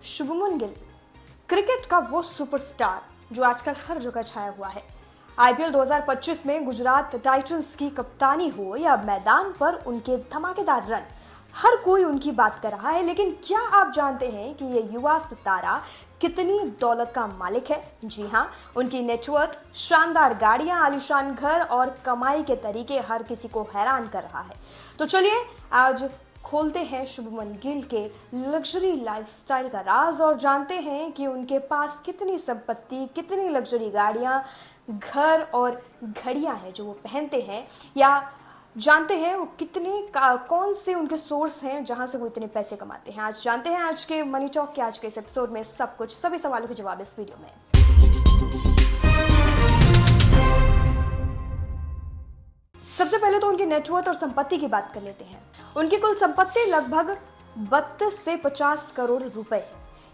Shubman Gill, cricket का वो superstar जो आजकल हर जगह छाया हुआ है। आईपीएल 2025 में गुजरात टाइटंस की कप्तानी हो या मैदान पर उनके धमाकेदार रन, हर कोई उनकी बात कर रहा है। लेकिन क्या आप जानते हैं कि ये युवा सितारा कितनी दौलत का मालिक है? जी हाँ, उनकी नेटवर्थ, शानदार गाड़ियां, आलीशान घर और कमाई के तरीके हर किसी को हैरान कर रहा है। तो चलिए आज खोलते हैं शुभमन गिल के लग्जरी लाइफस्टाइल का राज और जानते हैं कि उनके पास कितनी संपत्ति, कितनी लग्जरी गाड़ियां, घर और घड़ियां हैं जो वो पहनते हैं, या जानते हैं वो कितने कौन से उनके सोर्स हैं जहां से वो इतने पैसे कमाते हैं। आज जानते हैं आज के मनी टॉक के आज के इस एपिसोड में सब कुछ, सभी सवालों के जवाब इस वीडियो में। सबसे पहले तो उनकी नेटवर्थ और संपत्ति की बात कर लेते हैं। उनकी कुल संपत्ति लगभग 32 से 50 करोड़ रुपए,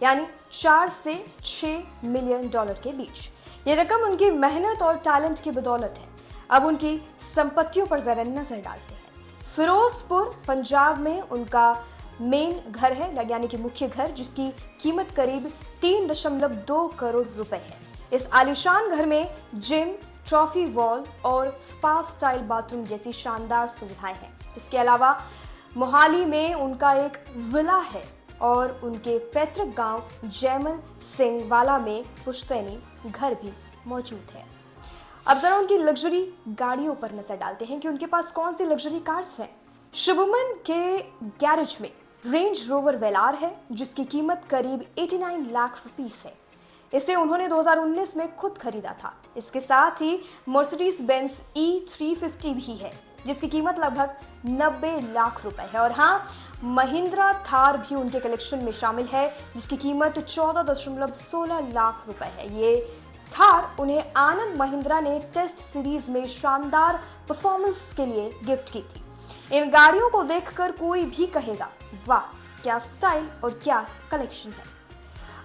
यानी 4 से 6 मिलियन डॉलर के बीच। ये रकम उनकी मेहनत और टैलेंट की बदौलत है। अब उनकी संपत्तियों पर जरा नजर डालते हैं। फिरोजपुर पंजाब में उनका मेन घर है, यानी कि मुख्य घर, जिसकी कीमत करीब 3.2 करोड़ रुपए है। इस आलीशान घर में जिम, ट्रॉफी वॉल और स्पा स्टाइल बाथरूम जैसी शानदार सुविधाएं हैं। इसके अलावा मोहाली में उनका एक विला है और उनके पैतृक गांव जैमल सिंह वाला में पुश्तैनी घर भी मौजूद है। अब जरा उनकी लग्जरी गाड़ियों पर नजर डालते हैं कि उनके पास कौन सी लग्जरी कार्स हैं। शुभमन के गैरेज में रेंज रोवर वेलार है, जिसकी कीमत करीब 89 लाख रुपीस है। इसे उन्होंने 2019 में खुद खरीदा था। इसके साथ ही मर्सिडीज बेंज E350 भी है, जिसकी कीमत लगभग 90 लाख रुपए है। और हाँ, महिंद्रा थार भी उनके कलेक्शन में शामिल है, जिसकी कीमत 14.16 लाख रुपए है। ये थार उन्हें आनंद महिंद्रा ने टेस्ट सीरीज में शानदार परफॉर्मेंस के लिए गिफ्ट की थी। इन गाड़ियों को देखकर कोई भी कहेगा, वाह क्या स्टाइल और क्या कलेक्शन है।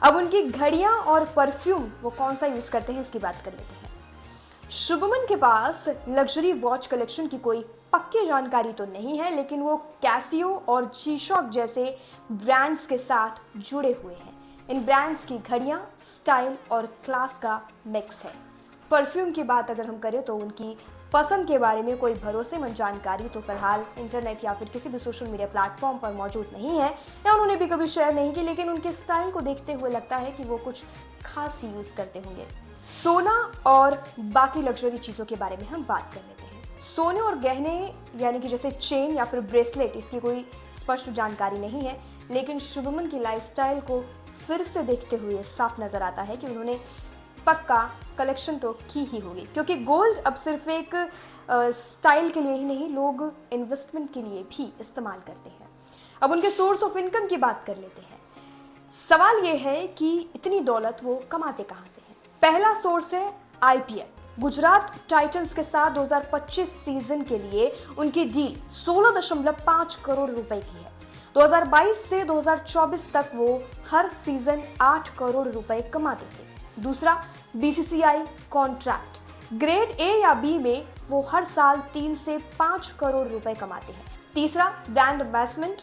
अब उनकी घड़ियां और परफ्यूम वो कौन सा यूज करते हैं, इसकी बात कर लेते हैं। शुभमन के पास लग्जरी वॉच कलेक्शन की कोई पक्की जानकारी तो नहीं है, लेकिन वो कैसियो और जी-शॉक जैसे ब्रांड्स के साथ जुड़े हुए हैं। इन ब्रांड्स की घड़ियां स्टाइल और क्लास का मिक्स है। परफ्यूम की बात अगर हम करें तो उनकी पसंद के बारे में कोई भरोसेमंद जानकारी तो फिलहाल इंटरनेट या फिर किसी भी सोशल मीडिया प्लेटफॉर्म पर मौजूद नहीं है, या उन्होंने भी कभी शेयर नहीं की, लेकिन उनके स्टाइल को देखते हुए लगता है कि वो कुछ खास ही यूज करते होंगे। सोना और बाकी लग्जरी चीजों के बारे में हम बात कर लेते हैं। सोने और गहने, यानी कि जैसे चेन या फिर ब्रेसलेट, इसकी कोई स्पष्ट जानकारी नहीं है, लेकिन शुभमन की लाइफस्टाइल को फिर से देखते हुए साफ नजर आता है कि उन्होंने पक्का कलेक्शन तो की ही होगी, क्योंकि गोल्ड अब सिर्फ एक स्टाइल के लिए ही नहीं, लोग इन्वेस्टमेंट के लिए भी इस्तेमाल करते हैं। अब उनके सोर्स ऑफ इनकम की बात कर लेते हैं। सवाल ये है कि इतनी दौलत वो कमाते कहां से हैं। पहला सोर्स है आईपीएल। गुजरात टाइटंस के साथ 2025 सीजन के लिए उनकी डील 16.5 करोड़ रुपए की है। 2022 से 2024 तक वो हर सीजन 8 करोड़ रुपए कमाते थे। दूसरा, बीसीसीआई कॉन्ट्रैक्ट। ग्रेड ए या बी में वो हर साल 3 से 5 करोड़ रुपए कमाते हैं। तीसरा, ब्रांड एम्बेसडमेंट।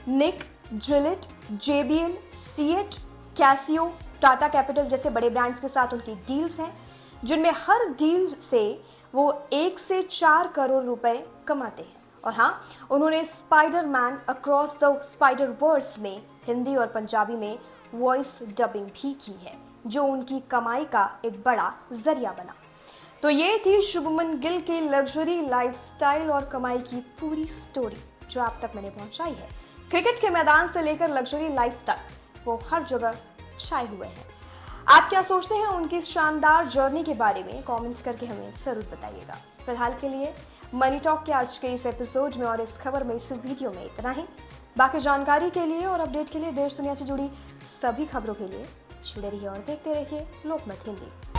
Nike, Gillette, JBL, CEAT, Casio, Tata Capital जैसे बड़े ब्रांड्स के साथ उनकी डील्स हैं, जिनमें हर डील से वो 1 से 4 करोड़ रुपए कमाते हैं। और हाँ, उन्होंने Spider Man across the Spider Verse में हिंदी और पंजाबी में वॉइस डबिंग भी की है, जो उनकी कमाई का एक बड़ा जरिया बना। तो ये थी शुभमन गिल की लग्जरी लाइफस्टाइल और कमाई की पूरी स्टोरी, जो आप तक मैंने पहुंचाई है। क्रिकेट के मैदान से लेकर लग्जरी लाइफ तक वो हर जगह छाए हुए हैं। आप क्या सोचते हैं उनकी इस शानदार जर्नी के बारे में? कमेंट्स करके हमें जरूर बताइएगा। फिलहाल के लिए मनी टॉक के आज के इस एपिसोड में और इस खबर में, इस वीडियो में इतना ही। बाकी जानकारी के लिए और अपडेट के लिए, देश दुनिया से जुड़ी सभी खबरों के लिए जुड़े रहिए और देखते रहिए लोकमत हिंदी।